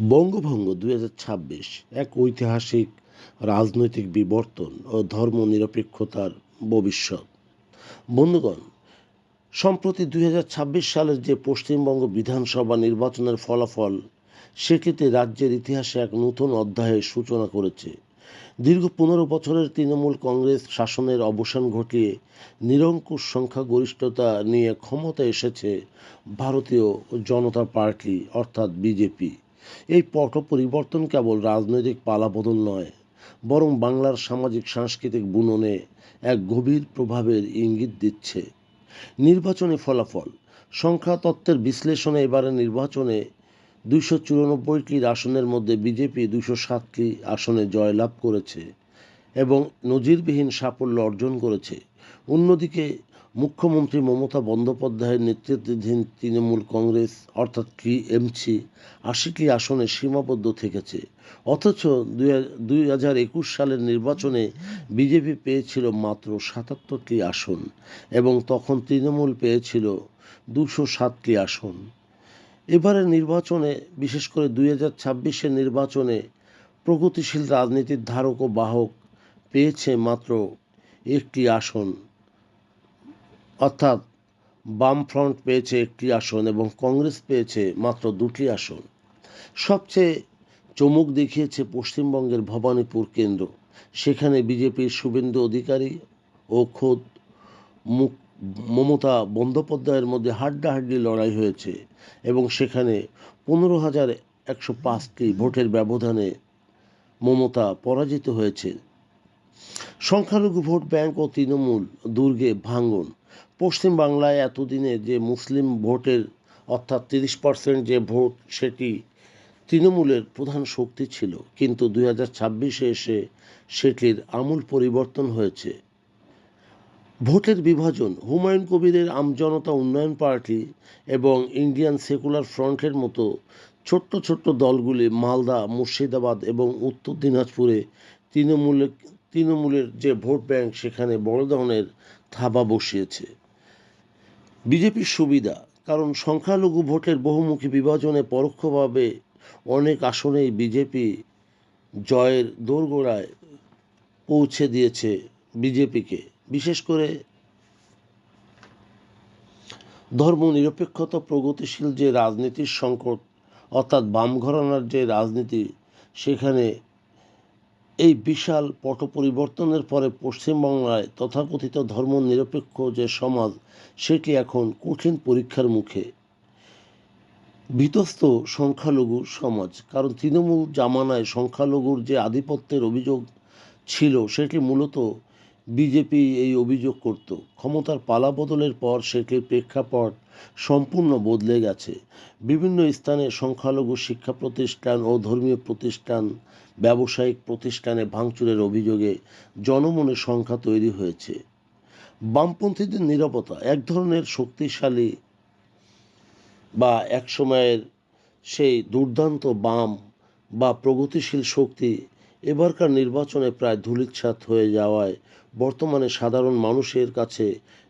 বঙ্গভঙ্গ ২০২৬ এক ঐতিহাসিক রাজনৈতিক বিবর্তন ও ধর্মনিরপেক্ষতার ভবিষ্যৎ। বন্ধুগণ, সম্প্রতি ২০২৬ সালের যে পশ্চিমবঙ্গ বিধানসভা নির্বাচনের ফলাফল সেটিতে রাজ্যের ইতিহাসে এক নতুন অধ্যায়ের সূচনা করেছে। দীর্ঘ ১৫ বছরের তৃণমূল কংগ্রেস শাসনের অবসান ঘটিয়ে নিরঙ্কুশ সংখ্যাগরিষ্ঠতা নিয়ে ক্ষমতায় এসেছে ভারতীয় জনতা পার্টি অর্থাৎ বিজেপি। এই পট পরিবর্তন কেবল রাজনৈতিক পালাবদল নয়, বরং বাংলার সামাজিক সাংস্কৃতিক বুননে এক গভীর প্রভাবের ইঙ্গিত দিচ্ছে। নির্বাচনী ফলাফল সংখ্যাতত্ত্বের বিশ্লেষণে এবারের নির্বাচনে ২৯৪টি আসনের মধ্যে বিজেপি ২০৭টি আসনে জয়লাভ করেছে এবং নজিরবিহীন সাফল্য অর্জন করেছে। অন্যদিকে মুখ্যমন্ত্রী মমতা বন্দ্যোপাধ্যায়ের নেতৃত্বাধীন তৃণমূল কংগ্রেস অর্থাৎ টিএমসি ৮০টি আসনে সীমাবদ্ধ থেকেছে। অথচ ২০২১ সালের নির্বাচনে বিজেপি পেয়েছিল মাত্র ৭৭টি আসন এবং তখন তৃণমূল পেয়েছিল ২০৭টি আসন। এবারের নির্বাচনে, বিশেষ করে ২০২৬-এর নির্বাচনে প্রগতিশীল রাজনীতির ধারক ও বাহক পেয়েছে মাত্র একটি আসন, অর্থাৎ বামফ্রন্ট পেয়েছে একটি আসন এবং কংগ্রেস পেয়েছে মাত্র ২টি আসন। সবচেয়ে চমক দেখিয়েছে পশ্চিমবঙ্গের ভবানীপুর কেন্দ্র। সেখানে বিজেপির শুভেন্দু অধিকারী ও খোদ মমতা বন্দ্যোপাধ্যায়ের মধ্যে হাড্ডাহাড্ডি লড়াই হয়েছে এবং সেখানে ১৫,১০৫টি ভোটের ব্যবধানে মমতা পরাজিত হয়েছে। সংখ্যালঘু ভোট ব্যাংক ও তৃণমূল দুর্গে ভাঙন। পশ্চিমবাংলায় এতদিনে যে মুসলিম ভোটের অর্থাৎ ৩০% যে ভোট, সেটি তৃণমূলের প্রধান শক্তি ছিল, কিন্তু ২০২৬-এ এসে সেটির আমূল পরিবর্তন হয়েছে। ভোটের বিভাজন হুমায়ুন কবিরের আমজনতা উন্নয়ন পার্টি এবং ইন্ডিয়ান সেকুলার ফ্রন্টের মতো ছোট্ট ছোট্ট দলগুলি মালদা, মুর্শিদাবাদ এবং উত্তর দিনাজপুরে তৃণমূলের যে ভোট ব্যাংক সেখানে বড় ধরনের থাবা বসিয়েছে। বিজেপির সুবিধা, কারণ সংখ্যালঘু ভোটের বহুমুখী বিভাজনে পরোক্ষভাবে অনেক আসনেই বিজেপি জয়ের দোরগোড়ায় পৌঁছে দিয়েছে বিজেপিকে। বিশেষ করে ধর্মনিরপেক্ষতা, প্রগতিশীল যে রাজনীতির সংকট অর্থাৎ বাম ঘরানার যে রাজনীতি, সেখানে এই বিশাল পট পরিবর্তনের পরে পশ্চিমবাংলায় তথাকথিত ধর্মনিরপেক্ষ যে সমাজ, সেটি এখন কঠিন পরীক্ষার মুখে। বিতস্ত সংখ্যালঘু সমাজ, কারণ তৃণমূল জামানায় সংখ্যালঘুর যে আধিপত্যের অভিযোগ ছিল সেটি মূলত বিজেপি এই অভিযোগ করত। ক্ষমতার পালাবদলের পর সেটির প্রেক্ষাপট সম্পূর্ণ বদলে গেছে। বিভিন্ন স্থানে সংখ্যালঘু শিক্ষা প্রতিষ্ঠান ও ধর্মীয় প্রতিষ্ঠান, ব্যবসায়িক প্রতিষ্ঠানে ভাঙচুরের অভিযোগে জনমনে সংখ্যা তৈরি হয়েছে। বামপন্থীদের নীরবতা, এক ধরনের শক্তিশালী বা এক সময়ের সেই দুর্দান্ত বাম বা প্রগতিশীল শক্তি এবারকার নির্বাচনে প্রায় ধূলিসাৎ হয়ে যাওয়ায় বর্তমানে সাধারণ মানুষের কাছে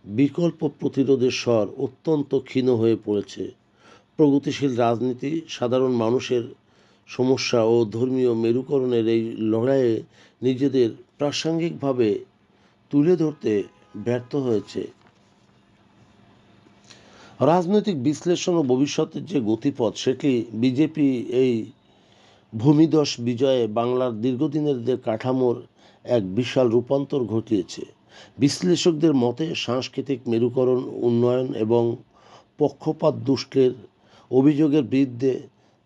বিকল্প প্রতিরোধের স্বর অত্যন্ত ক্ষীণ হয়ে পড়েছে। প্রগতিশীল রাজনীতি সাধারণ মানুষের সমস্যা ও ধর্মীয় মেরুকরণের এই লড়াইয়ে নিজেদের প্রাসঙ্গিকভাবে তুলে ধরতে ব্যর্থ হয়েছে। রাজনৈতিক বিশ্লেষণ ও ভবিষ্যতের যে গতিপথ, সেটি বিজেপি এই ভূমিধস বিজয়ে বাংলার দীর্ঘদিনের যে কাঠামোর এক বিশাল রূপান্তর ঘটিয়েছে। বিশ্লেষকদের মতে সাংস্কৃতিক মেরুকরণ উন্নয়ন এবং পক্ষপাত দুষ্টের অভিযোগের বিরুদ্ধে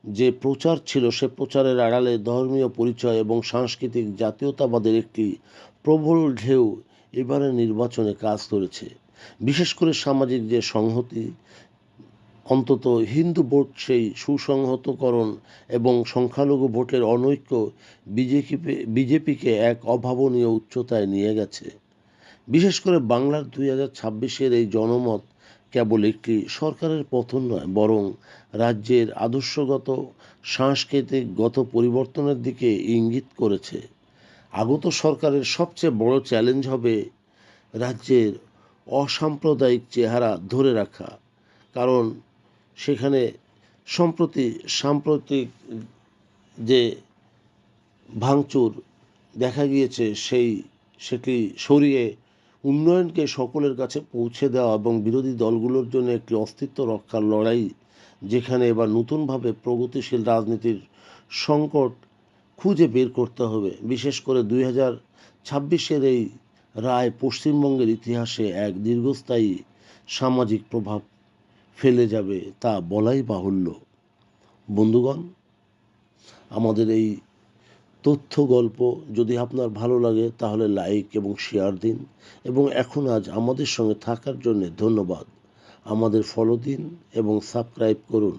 যে প্রচার ছিল, সে প্রচারের আড়ালে ধর্মীয় পরিচয় এবং সাংস্কৃতিক জাতীয়তাবাদের একটি প্রবল ঢেউ এবারের নির্বাচনে কাজ করেছে। বিশেষ করে সামাজিক যে সংহতি, অন্তত হিন্দু ভোট সেই সুসংহতকরণ এবং সংখ্যালঘু ভোটের অনৈক্য বিজেপিকে এক অভাবনীয় উচ্চতায় নিয়ে গেছে। বিশেষ করে বাংলার ২০২৬-এর এই জনমত কেবল একটি সরকারের পতন নয়, বরং রাজ্যের আদর্শগত সাংস্কৃতিকগত পরিবর্তনের দিকে ইঙ্গিত করেছে। আগত সরকারের সবচেয়ে বড় চ্যালেঞ্জ হবে রাজ্যের অসাম্প্রদায়িক চেহারা ধরে রাখা, কারণ সেখানে সাম্প্রতিক যে ভাঙচুর দেখা গিয়েছে সেটি সরিয়ে উন্নয়নকে সকলের কাছে পৌঁছে দেওয়া এবং বিরোধী দলগুলোর জন্য একটি অস্তিত্ব রক্ষার লড়াই, যেখানে এবার নতুনভাবে প্রগতিশীল রাজনীতির সংকট খুঁজে বের করতে হবে। বিশেষ করে 2026-এর এই রায় পশ্চিমবঙ্গের ইতিহাসে এক দীর্ঘস্থায়ী সামাজিক প্রভাব ফেলে যাবে তা বলাই বাহুল্য। বন্ধুগণ, আমাদের এই তথ্য গল্প যদি আপনার ভালো লাগে তাহলে লাইক এবং শেয়ার দিন, এবং আজ আমাদের সঙ্গে থাকার জন্য ধন্যবাদ। আমাদের ফলো দিন এবং সাবস্ক্রাইব করুন।